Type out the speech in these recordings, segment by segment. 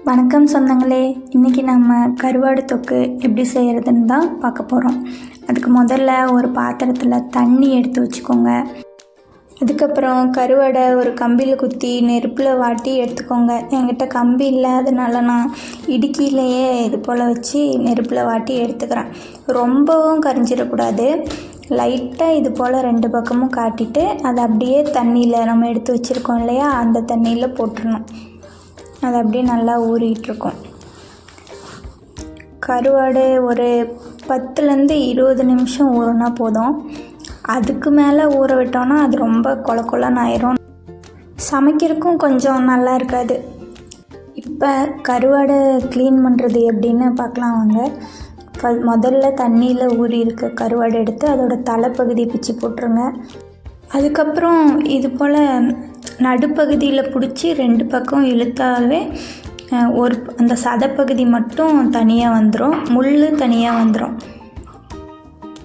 வணக்கம் சொந்தங்களே, இன்றைக்கி நம்ம கருவாடு தொக்கு எப்படி செய்கிறதுன்னு தான் பார்க்க போகிறோம். அதுக்கு முதல்ல ஒரு பாத்திரத்தில் தண்ணி எடுத்து வச்சுக்கோங்க. அதுக்கப்புறம் கருவாடை ஒரு கம்பியில் குத்தி நெருப்பில் வாட்டி எடுத்துக்கோங்க. என்கிட்ட கம்பி இல்லை, அதனால நான் இடுக்கியிலையே இது போல் வச்சு நெருப்பில் வாட்டி எடுத்துக்கிறேன். ரொம்பவும் கரிஞ்சிடக்கூடாது. லைட்டாக இது போல் 2 பக்கமும் காட்டிட்டு அதை அப்படியே தண்ணியில் நம்ம எடுத்து வச்சுருக்கோம் இல்லையா, அந்த தண்ணியில் போட்டுடணும். அது அப்படியே நல்லா ஊறிகிட்ருக்கும். கருவாடு ஒரு 10லேருந்து 20 நிமிஷம் ஊறினா போதும். அதுக்கு மேலே ஊற விட்டோன்னா அது ரொம்ப கொலன்னு ஆயிரும். சமைக்கிறதுக்கும் கொஞ்சம் நல்லா இருக்காது. இப்போ கருவாடை க்ளீன் பண்ணுறது எப்படின்னு பார்க்கலாம் வாங்க. முதல்ல தண்ணியில் ஊறி இருக்க கருவாடை எடுத்து அதோட தலைப்பகுதி பிச்சு போட்டுருங்க. அதுக்கப்புறம் இது போல் நடுப்பகுதியில் பிடிச்சி 2 பக்கம் இழுத்தாவே அந்த சதைப்பகுதி மட்டும் தனியாக வந்துடும், முள் தனியாக வந்துடும்.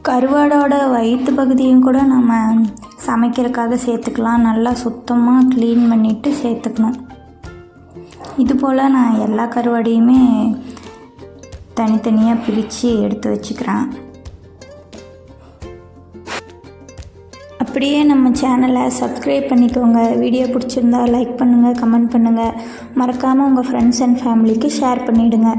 கருவாடோட வயிற்று பகுதியும் கூட நம்ம சமைக்கிறதுக்காக சேர்த்துக்கலாம். நல்லா சுத்தமாக க்ளீன் பண்ணிவிட்டு சேர்த்துக்கணும். இது போல் நான் எல்லா கருவாடையுமே தனித்தனியாக பிரித்து எடுத்து வச்சுக்கிறேன். அப்படியே நம்ம சேனலை சப்ஸ்கிரைப் பண்ணிக்கோங்க. வீடியோ பிடிச்சிருந்தா லைக் பண்ணுங்கள், கமெண்ட் பண்ணுங்கள். மறக்காமல் உங்கள் ஃப்ரெண்ட்ஸ் அண்ட் ஃபேமிலிக்கு ஷேர் பண்ணிவிடுங்க.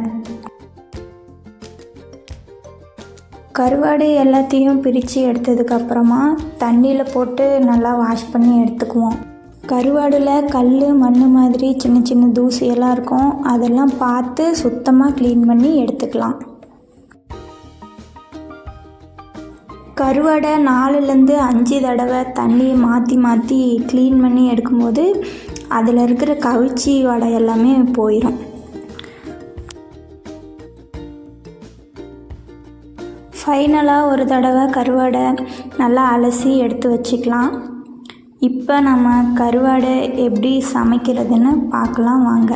கருவாடு எல்லாத்தையும் பிரித்து எடுத்ததுக்கப்புறமா தண்ணியில் போட்டு நல்லா வாஷ் பண்ணி எடுத்துக்குவோம். கருவாடில் கல் மண் மாதிரி சின்ன சின்ன தூசியெல்லாம் இருக்கும். அதெல்லாம் பார்த்து சுத்தமாக க்ளீன் பண்ணி எடுத்துக்கலாம். கருவாடை 4லேருந்து 5 தடவை தண்ணியை மாற்றி க்ளீன் பண்ணி எடுக்கும்போது அதில் இருக்கிற கவிச்சி வடை எல்லாமே போயிடும். ஃபைனலாக ஒரு தடவை கருவாடை நல்லா அலசி எடுத்து வச்சுக்கலாம். இப்போ நம்ம கருவாடை எப்படி சமைக்கிறதுன்னு பார்க்கலாம் வாங்க.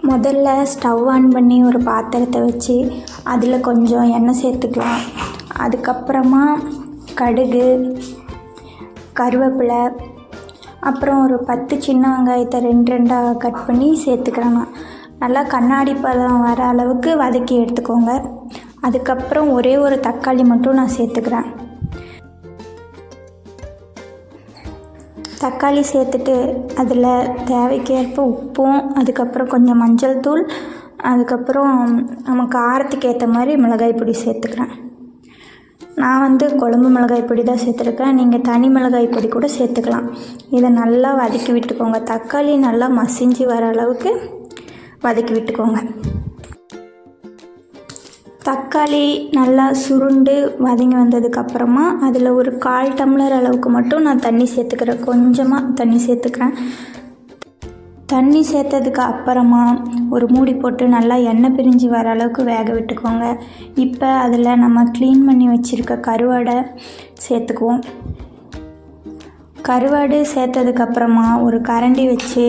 முதல்ல ஸ்டவ் ஆன் பண்ணி ஒரு பாத்திரத்தை வச்சு அதில் கொஞ்சம் எண்ணெய் சேர்த்துக்கலாம். அதுக்கப்புறமா கடுகு, கருவேப்பிலை, அப்புறம் ஒரு 10 சின்ன வெங்காயத்தை 2 கட் பண்ணி சேர்த்துக்கிறேன். நல்லா கண்ணாடி பதம் வர அளவுக்கு வதக்கி எடுத்துக்கோங்க. அதுக்கப்புறம் ஒரே ஒரு தக்காளி மட்டும் நான் சேர்த்துக்கிறேன். தக்காளி சேர்த்துட்டு அதில் தேவைக்கேற்ப உப்பும், அதுக்கப்புறம் கொஞ்சம் மஞ்சள் தூள், அதுக்கப்புறம் நம்ம காரத்துக்கு ஏற்ற மாதிரி மிளகாய் பொடி சேர்த்துக்கிறேன். நான் குழம்பு மிளகாய் பொடி தான் சேர்த்துருக்கேன். நீங்கள் தனி மிளகாய் பொடி கூட சேர்த்துக்கலாம். இதை நல்லா வதக்கி விட்டுக்கோங்க. தக்காளி நல்லா மசிஞ்சு வர அளவுக்கு வதக்கி விட்டுக்கோங்க. தக்காளி நல்லா சுருண்டு வதங்கி வந்ததுக்கப்புறமா அதில் ஒரு 1/4 டம்ளர் அளவுக்கு மட்டும் நான் தண்ணி சேர்த்துக்கிறேன். கொஞ்சமாக தண்ணி சேர்த்துக்கிறேன். தண்ணி சேர்த்ததுக்கு அப்புறமா ஒரு மூடி போட்டு நல்லா எண்ணெய் பிரிஞ்சு வர அளவுக்கு வேக விட்டுக்கோங்க. இப்போ அதில் நம்ம க்ளீன் பண்ணி வச்சுருக்க கருவாடை சேர்த்துக்குவோம். கருவாடு சேர்த்ததுக்கப்புறமா ஒரு கரண்டி வச்சு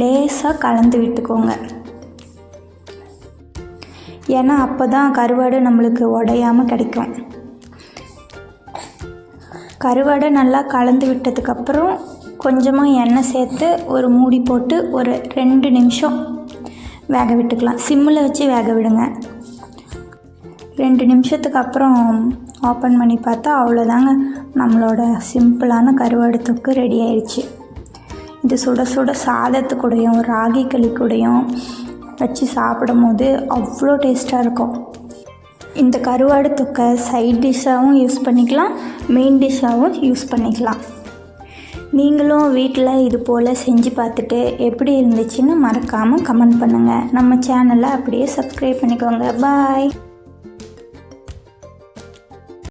லேசாக கலந்து விட்டுக்கோங்க. ஏன்னா அப்போ தான் கருவாடு நம்மளுக்கு உடையாமல் கிடைக்கும். கருவாடை நல்லா கலந்து விட்டதுக்கப்புறம் கொஞ்சமாக எண்ணெய் சேர்த்து ஒரு மூடி போட்டு ஒரு 2 நிமிஷம் வேக விட்டுக்கலாம். சிம்மில் வச்சு வேக விடுங்க. 2 நிமிஷத்துக்கு அப்புறம் ஓப்பன் பண்ணி பார்த்தா அவ்வளோதாங்க, நம்மளோட சிம்பிளான கருவாடு தொக்கு ரெடி ஆயிடுச்சு. இது சுட சுட சாதத்து கூடயும் ராகி களி கூடயும் வச்சு சாப்பிடும் போது அவ்வளோ டேஸ்ட்டாக இருக்கும். இந்த கருவாடு தொக்கை சைட் டிஷ்ஷாகவும் யூஸ் பண்ணிக்கலாம், மெயின் டிஷ்ஷாகவும் யூஸ் பண்ணிக்கலாம். நீங்களும் வீட்டில் இது போல் செஞ்சு பார்த்துட்டு எப்படி இருந்துச்சுன்னு மறக்காமல் கமெண்ட் பண்ணுங்கள். நம்ம சேனலை அப்படியே சப்ஸ்கிரைப் பண்ணிக்கோங்க. பாய்.